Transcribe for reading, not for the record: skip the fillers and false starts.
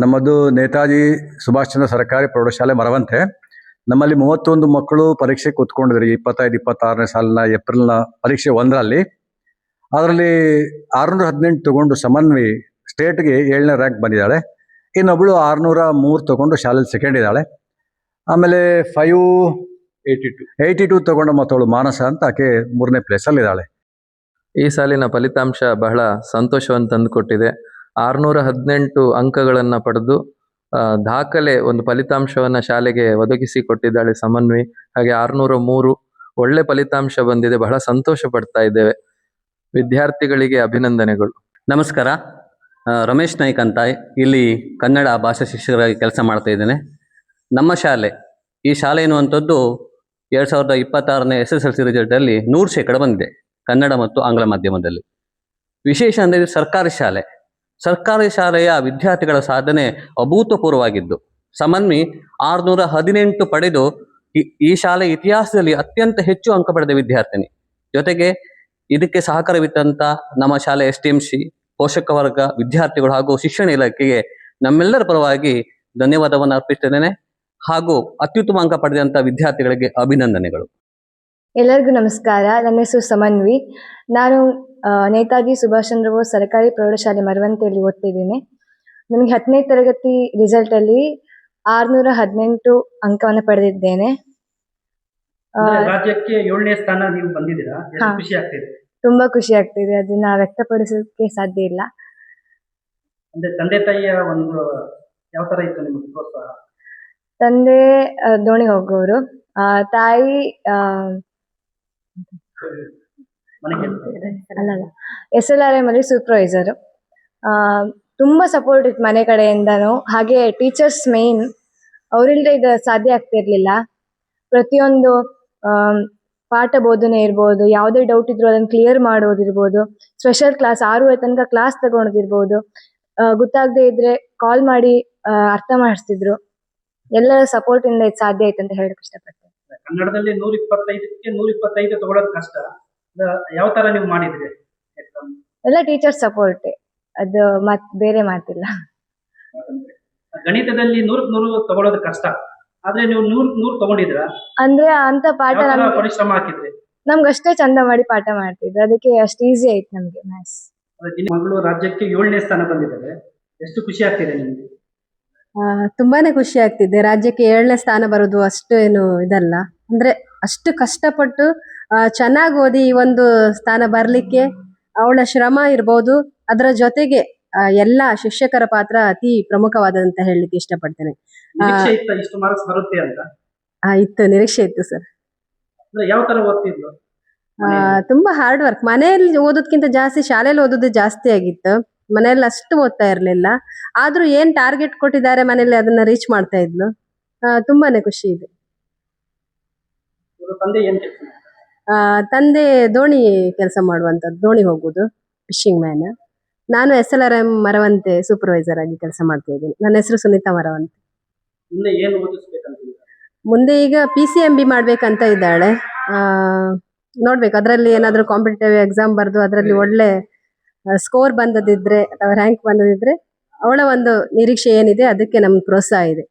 ನಮ್ಮದು ನೇತಾಜಿ ಸುಭಾಷ್ ಚಂದ್ರ ಸರ್ಕಾರಿ ಪ್ರೌಢಶಾಲೆ ಮರವಂತೆ. ನಮ್ಮಲ್ಲಿ 31 ಮಕ್ಕಳು ಪರೀಕ್ಷೆ ಕೂತ್ಕೊಂಡಿದ್ರಿ 25-26ನೇ ಸಾಲಿನ ಏಪ್ರಿಲ್ನ ಪರೀಕ್ಷೆ 1ರಲ್ಲಿ. ಅದರಲ್ಲಿ 618 ತಗೊಂಡು ಸಮನ್ವಿ ಸ್ಟೇಟ್ಗೆ 7ನೇ ರ್ಯಾಂಕ್ ಬಂದಿದ್ದಾಳೆ. ಇನ್ನೊಬ್ಳು 603 ತಗೊಂಡು ಶಾಲೆಯಲ್ಲಿ ಸೆಕೆಂಡ್ ಇದ್ದಾಳೆ. ಆಮೇಲೆ 582 ತಗೊಂಡು ಮತ್ತವಳು ಮಾನಸ ಅಂತ, ಆಕೆ 3ನೇ ಪ್ಲೇಸಲ್ಲಿ ಇದ್ದಾಳೆ. ಈ ಸಾಲಿನ ಫಲಿತಾಂಶ ಬಹಳ ಸಂತೋಷವನ್ನು ತಂದುಕೊಟ್ಟಿದೆ. 618 ಅಂಕಗಳನ್ನು ಪಡೆದು ದಾಖಲೆ ಒಂದು ಫಲಿತಾಂಶವನ್ನು ಶಾಲೆಗೆ ಒದಗಿಸಿ ಕೊಟ್ಟಿದ್ದಾಳೆ ಸಮನ್ವಿ. ಹಾಗೆ 603 ಒಳ್ಳೆ ಫಲಿತಾಂಶ ಬಂದಿದೆ. ಬಹಳ ಸಂತೋಷ ಪಡ್ತಾ ಇದ್ದೇವೆ. ವಿದ್ಯಾರ್ಥಿಗಳಿಗೆ ಅಭಿನಂದನೆಗಳು. ನಮಸ್ಕಾರ, ರಮೇಶ್ ನಾಯ್ಕ್ ಅಂತ, ಇಲ್ಲಿ ಕನ್ನಡ ಭಾಷಾ ಶಿಕ್ಷಕರಾಗಿ ಕೆಲಸ ಮಾಡ್ತಾ ಇದ್ದೇನೆ. ನಮ್ಮ ಶಾಲೆ, ಈ ಶಾಲೆ ಎನ್ನುವಂಥದ್ದು 2026ನೇ SSLC ರಿಸಲ್ಟಲ್ಲಿ 100% ಬಂದಿದೆ ಕನ್ನಡ ಮತ್ತು ಆಂಗ್ಲ ಮಾಧ್ಯಮದಲ್ಲಿ. ವಿಶೇಷ ಅಂದರೆ ಸರ್ಕಾರಿ ಶಾಲೆ. ಸರ್ಕಾರಿ ಶಾಲೆಯ ವಿದ್ಯಾರ್ಥಿಗಳ ಸಾಧನೆ ಅಭೂತಪೂರ್ವವಾಗಿದ್ದು, ಸಮನ್ವಿ 618 ಪಡೆದು ಈ ಶಾಲೆ ಇತಿಹಾಸದಲ್ಲಿ ಅತ್ಯಂತ ಹೆಚ್ಚು ಅಂಕ ಪಡೆದ ವಿದ್ಯಾರ್ಥಿನಿ. ಜೊತೆಗೆ ಇದಕ್ಕೆ ಸಹಕಾರವಿತ್ತಂತ ನಮ್ಮ ಶಾಲೆ STMC, ಪೋಷಕ ವರ್ಗ, ವಿದ್ಯಾರ್ಥಿಗಳು ಹಾಗೂ ಶಿಕ್ಷಣ ಇಲಾಖೆಗೆ ನಮ್ಮೆಲ್ಲರ ಪರವಾಗಿ ಧನ್ಯವಾದವನ್ನು ಅರ್ಪಿಸುತ್ತೇನೆ. ಹಾಗೂ ಅತ್ಯುತ್ತಮ ಅಂಕ ಪಡೆದಂತ ವಿದ್ಯಾರ್ಥಿಗಳಿಗೆ ಅಭಿನಂದನೆಗಳು. ಎಲ್ಲರಿಗೂ ನಮಸ್ಕಾರ. ನನ್ನ ಹೆಸರು ಸಮನ್ವಿ. ನಾನು ನೇತಾಜಿ ಸುಭಾಷ್ ಚಂದ್ರ ಬೋಸ್ ಸರ್ಕಾರಿ ಪ್ರೌಢಶಾಲೆ ಮರವಂತೆಯಲ್ಲಿ ಓದ್ತಿದ್ದೇನೆ. ನನಗೆ 10ನೇ ತರಗತಿ ರಿಸಲ್ಟಲ್ಲಿ 618 ಅಂಕವನ್ನು ಪಡೆದಿದ್ದೇನೆ. ರಾಜ್ಯಕ್ಕೆ 7ನೇ ಸ್ಥಾನ ನೀವು ಬಂದಿದ್ದೀರಾ, ಎಷ್ಟು ಖುಷಿ ಆಗ್ತಿದೆ? ತುಂಬಾ ಖುಷಿ ಆಗ್ತಿದೆ. ಅದನ್ನ ವ್ಯಕ್ತಪಡಿಸೋಕೆ ಸಾಧ್ಯ ಇಲ್ಲ. ಅಂದ್ರೆ ತಂದೆ ತಾಯಿಯ ಒಂದು ಯಾವ ತರ ಇತ್ತು ನಿಮಗೆ ಪ್ರೋತ್ಸಾಹ? ತಂದೆ ದೋಣಿ ಹೋಗೋರು, ತಾಯಿ SLRM ಅಲ್ಲಿ ಸೂಪರ್ವೈಸರ್. ತುಂಬಾ ಸಪೋರ್ಟ್ ಇತ್ತು ಮನೆ ಕಡೆಯಿಂದನೂ. ಹಾಗೆ ಟೀಚರ್ಸ್ ಮೇನ್, ಅವರಿಲ್ಲದೆ ಇದು ಸಾಧ್ಯ ಆಗ್ತಿರ್ಲಿಲ್ಲ. ಪ್ರತಿಯೊಂದು ಪಾಠ ಬೋಧನೆ ಇರ್ಬೋದು, ಯಾವುದೇ ಡೌಟ್ ಇದ್ರು ಅದನ್ನು ಕ್ಲಿಯರ್ ಮಾಡೋದಿರ್ಬೋದು, ಸ್ಪೆಷಲ್ ಕ್ಲಾಸ್ 6 ತನಕ ಕ್ಲಾಸ್ ತಗೊಳೋದಿರ್ಬೋದು, ಗೊತ್ತಾಗದೆ ಇದ್ರೆ ಕಾಲ್ ಮಾಡಿ ಅರ್ಥ ಮಾಡಿಸ್ತಿದ್ರು. ಎಲ್ಲರ ಸಪೋರ್ಟ್ ಇಂದ ಇದು ಸಾಧ್ಯ ಆಯ್ತು ಅಂತ ಹೇಳಕ್ ಇಷ್ಟಪಡ್ತೇನೆ. ಕನ್ನಡದಲ್ಲಿ 125ಕ್ಕೆ 125 ತಗೊಳ್ಳೋದು ಕಷ್ಟ. ಯಾವ ತರ ನೀವು ಮಾಡಿದ್ರಿ? ಎಲ್ಲ ಟೀಚರ್ ಸಪೋರ್ಟ್, ಅದು ಬೇರೆ ಮಾತಿಲ್ಲ. ಗಣಿತದಲ್ಲಿ 100 ತಗೊಳ್ಳೋದು ಕಷ್ಟ, ಆದ್ರೆ ನೀವು 100 ತಗೊಂಡಿದ್ರ ಅಂದ್ರೆ ಅಂತ ಪಾಠ ಪರಿಶ್ರಮ ಹಾಕಿದ್ರಿ. ನಮ್ಗಷ್ಟೇ ಚಂದ ಮಾಡಿ ಪಾಠ ಮಾಡ್ತಿದ್ರು, ಅದಕ್ಕೆ ಅಷ್ಟು ಈಸಿ ಆಯ್ತು ನಮ್ಗೆ ಮ್ಯಾಥ್ಸ್. ಮಗಳು ರಾಜ್ಯಕ್ಕೆ 7ನೇ ಸ್ಥಾನ ಬಂದಿದ್ದಾರೆ, ಎಷ್ಟು ಖುಷಿ ಆಗ್ತಿದೆ ನಿಮ್ಗೆ? ತುಂಬಾನೇ ಖುಷಿ ಆಗ್ತಿದೆ. ರಾಜ್ಯಕ್ಕೆ 7ನೇ ಸ್ಥಾನ ಬರೋದು ಅಷ್ಟು ಏನು ಇದಲ್ಲ. ಅಂದ್ರೆ ಅಷ್ಟು ಕಷ್ಟಪಟ್ಟು ಚೆನ್ನಾಗಿ ಓದಿ ಈ ಒಂದು ಸ್ಥಾನ ಬರ್ಲಿಕ್ಕೆ ಅವಳ ಶ್ರಮ ಇರ್ಬೋದು, ಅದರ ಜೊತೆಗೆ ಎಲ್ಲ ಶಿಕ್ಷಕರ ಪಾತ್ರ ಅತಿ ಪ್ರಮುಖವಾದಂತ ಹೇಳಲಿಕ್ಕೆ ಇಷ್ಟಪಡ್ತೇನೆ. ಇಷ್ಟು ಮಾರ್ಕ್ಸ್ ಬರುತ್ತೆ ಅಂತ ಇತ್ತು, ನಿರೀಕ್ಷೆ ಇತ್ತು ಸರ್. ಯಾವ ತರ ಓದ್ತಿದ್ಲು? ತುಂಬಾ ಹಾರ್ಡ್ ವರ್ಕ್. ಮನೆಯಲ್ಲಿ ಓದೋದ್ಕಿಂತ ಜಾಸ್ತಿ ಶಾಲೆಯಲ್ಲಿ ಓದೋದು ಜಾಸ್ತಿ ಆಗಿತ್ತು. ಮನೆಯಲ್ಲಿ ಅಷ್ಟು ಓದ್ತಾ ಇರ್ಲಿಲ್ಲ. ಆದ್ರೂ ಏನ್ ಟಾರ್ಗೆಟ್ ಕೊಟ್ಟಿದ್ದಾರೆ ಮನೇಲಿ ಅದನ್ನ ರೀಚ್ ಮಾಡ್ತಾ ಇದ್ಲು. ತುಂಬಾನೇ ಖುಷಿ ಇದೆ. ತಂದೆ ದೋಣಿ ಕೆಲಸ ಮಾಡುವಂತದ್ದು, ದೋಣಿ ಹೋಗುದು, ಫಿಶಿಂಗ್ ಮ್ಯಾನ್. ನಾನು SLRM ಮರವಂತೆ ಸೂಪರ್ವೈಸರ್ ಆಗಿ ಕೆಲಸ ಮಾಡ್ತಾ ಇದ್ದೀನಿ. ನನ್ನ ಹೆಸರು ಸುನೀತಾ ಮರವಂತೆ. ಮುಂದೆ ಈಗ PCMB ಮಾಡ್ಬೇಕಂತ ಇದ್ದಾಳೆ. ನೋಡ್ಬೇಕು, ಅದರಲ್ಲಿ ಏನಾದ್ರು ಕಾಂಪಿಟೇಟಿವ್ ಎಕ್ಸಾಮ್ ಬರ್ದು ಅದರಲ್ಲಿ ಒಳ್ಳೆ ಸ್ಕೋರ್ ಬಂದದಿದ್ರೆ ಅಥವಾ ರ್ಯಾಂಕ್ ಬಂದದಿದ್ರೆ ಅವಳ ಒಂದು ನಿರೀಕ್ಷೆ ಏನಿದೆ ಅದಕ್ಕೆ ನಮ್ಗೆ ಪ್ರೋತ್ಸಾಹ ಇದೆ.